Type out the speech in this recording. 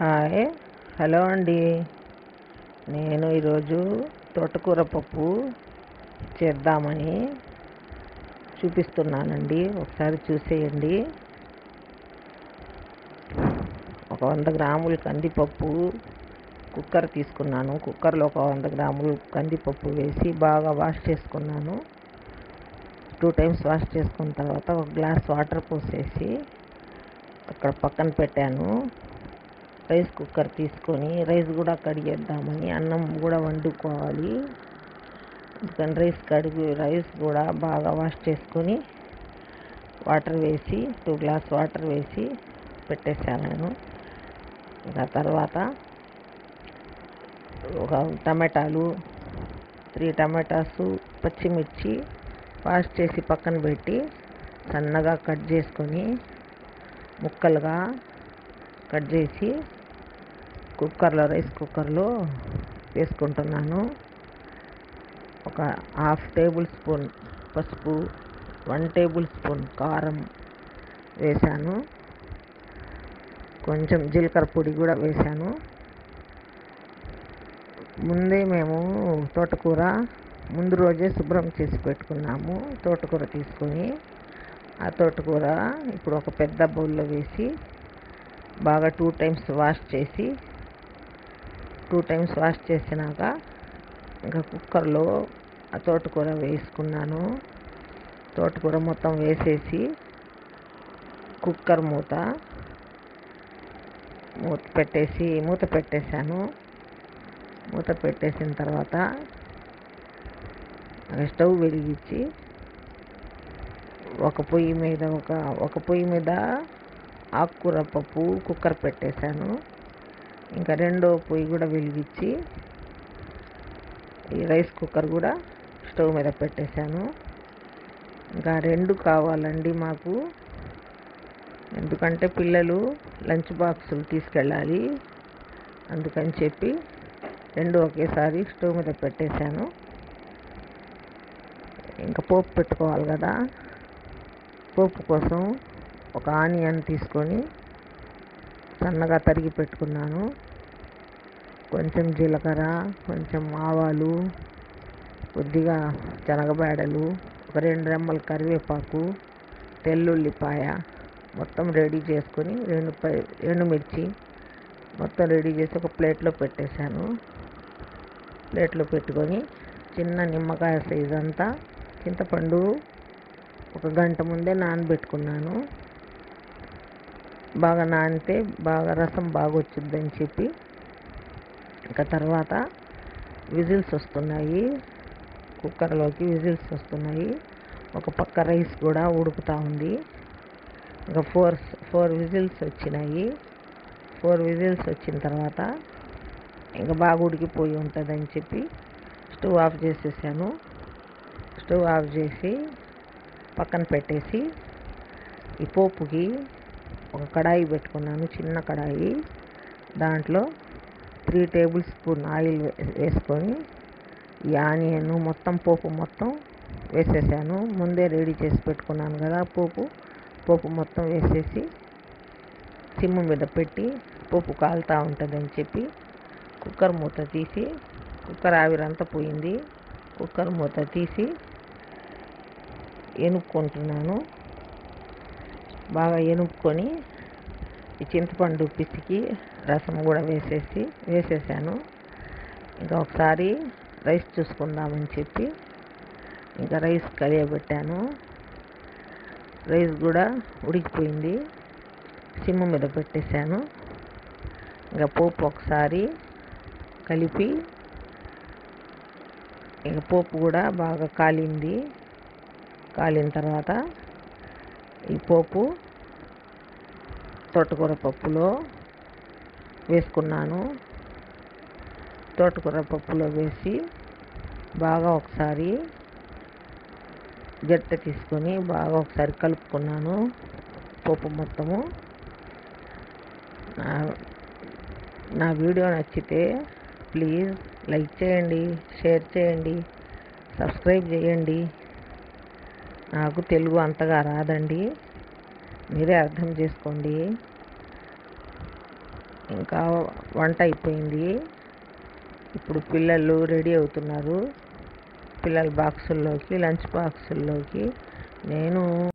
Hi hello అండి. నేను ఈరోజు తోటకూర పప్పు చేద్దామని చూపిస్తున్నానండి. ఒకసారి చూసేయండి. ఒక 100 గ్రాములు కందిపప్పు కుక్కర్ తీసుకున్నాను. కుక్కర్లో ఒక 100 గ్రాములు కందిపప్పు వేసి బాగా వాష్ చేసుకున్నాను. 2 టైమ్స్ వాష్ చేసుకున్న తర్వాత ఒక గ్లాస్ వాటర్ పోసేసి అక్కడ పక్కన పెట్టాను. రైస్ కుక్కర్ తీసుకొని రైస్ కూడా కడిగేద్దామని, అన్నం కూడా వండుకోవాలి. అందుకని రైస్ కూడా బాగా వాష్ చేసుకొని వాటర్ వేసి 2 గ్లాస్ వాటర్ వేసి పెట్టేశాను నేను. ఇంకా తర్వాత ఒక టమాటాలు 3 టమాటాసు, పచ్చిమిర్చి వాష్ చేసి పక్కన పెట్టి సన్నగా కట్ చేసుకొని ముక్కలుగా కట్ చేసి రైస్ కుక్కర్లో వేసుకుంటున్నాను. ఒక 1/2 టేబుల్ స్పూన్ పసుపు, 1 టేబుల్ స్పూన్ కారం వేశాను. కొంచెం జీలకర్ర పొడి కూడా వేశాను. ముందే మేము తోటకూర ముందు రోజే శుభ్రం చేసి పెట్టుకున్నాము. తోటకూర తీసుకొని ఆ తోటకూర ఇప్పుడు ఒక పెద్ద బౌల్లో వేసి బాగా 2 టైమ్స్ వాష్ చేసినాక ఇంకా కుక్కర్లో ఆ తోటకూర వేసుకున్నాను. తోటకూర మొత్తం వేసేసి కుక్కర్ మూత పెట్టేశాను. మూత పెట్టేసిన తర్వాత స్టవ్ వెలిగించి ఒక పొయ్యి మీద ఆకుకూర పప్పు కుక్కర్ పెట్టేశాను. ఇంకా రెండో పొయ్యి కూడా వెలిగించి ఈ రైస్ కుక్కర్ కూడా స్టవ్ మీద పెట్టేశాను. ఇంకా 2 కావాలండి మాకు, ఎందుకంటే పిల్లలు లంచ్ బాక్సులు తీసుకెళ్ళాలి. అందుకని చెప్పి 2 ఒకేసారి స్టవ్ మీద పెట్టేశాను. ఇంకా పోపు పెట్టుకోవాలి కదా. పోపు కోసం ఒక ఆనియన్ తీసుకొని సన్నగా తరిగి పెట్టుకున్నాను. కొంచెం జీలకర్ర, కొంచెం ఆవాలు, కొద్దిగా శనగబేడలు, ఒక 2 రెమ్మల కరివేపాకు, తెల్లుల్లిపాయ మొత్తం రెడీ చేసుకొని, ఎండుమిర్చి మొత్తం రెడీ చేసి ఒక ప్లేట్లో పెట్టేశాను. ప్లేట్లో పెట్టుకొని చిన్న నిమ్మకాయ సైజ్ అంతా చింతపండు 1 గంట ముందే నానబెట్టుకున్నాను. బాగా నానితే బాగా రసం బాగా వచ్చిందని చెప్పి. ఇంకా తర్వాత విజిల్స్ వస్తున్నాయి, కుక్కర్లోకి విజిల్స్ వస్తున్నాయి. ఒక పక్క రైస్ కూడా ఉడుకుతూ ఉంది. ఇంకా 4 విజిల్స్ వచ్చినాయి. 4 విజిల్స్ వచ్చిన తర్వాత ఇంకా బాగా ఉడికిపోయి ఉంటుందని చెప్పి స్టవ్ ఆఫ్ చేసేసాను. స్టవ్ ఆఫ్ చేసి పక్కన పెట్టేసి ఈ పోపుకి ఒక కడాయి పెట్టుకున్నాను, చిన్న కడాయి. దాంట్లో 3 టేబుల్ స్పూన్ ఆయిల్ వేసుకొని ఈ ఆనియన్ మొత్తం పోపు మొత్తం వేసేసాను. ముందే రెడీ చేసి పెట్టుకున్నాను కదా పోపు మొత్తం వేసేసి సిమ్ మీద పెట్టి పోపు కాలుతూ ఉంటుందని చెప్పి కుక్కర్ మూత తీసి, కుక్కర్ ఆవిరంతా పోయింది, కుక్కర్ మూత తీసి ఎనుక్కుంటున్నాను. బాగా ఎనుక్కొని ఈ చింతపండు పిసికి రసం కూడా వేసేసాను. ఇంకా ఒకసారి రైస్ చూసుకుందామని చెప్పి ఇంకా రైస్ కలియబెట్టాను. రైస్ కూడా ఉడికిపోయింది. సిమ్ మీద పెట్టేశాను. ఇంకా పోపు ఒకసారి కలిపి, ఇంకా పోపు కూడా బాగా కాలిన తర్వాత ఈ పోపు తోటకూర పప్పులో వేసుకున్నాను. తోటకూర పప్పులో వేసి బాగా ఒకసారి గరిటె తీసుకొని బాగా ఒకసారి కలుపుకున్నాను పోపు మొత్తము. నా వీడియో నచ్చితే ప్లీజ్ లైక్ చేయండి, షేర్ చేయండి, సబ్స్క్రైబ్ చేయండి. నాకు తెలుగు అంతగా రాదండి, మీరే అర్థం చేసుకోండి. ఇంకా వంట అయిపోయింది. ఇప్పుడు పిల్లలు రెడీ అవుతున్నారు పిల్లల బాక్సుల్లోకి, లంచ్ బాక్సుల్లోకి. నేను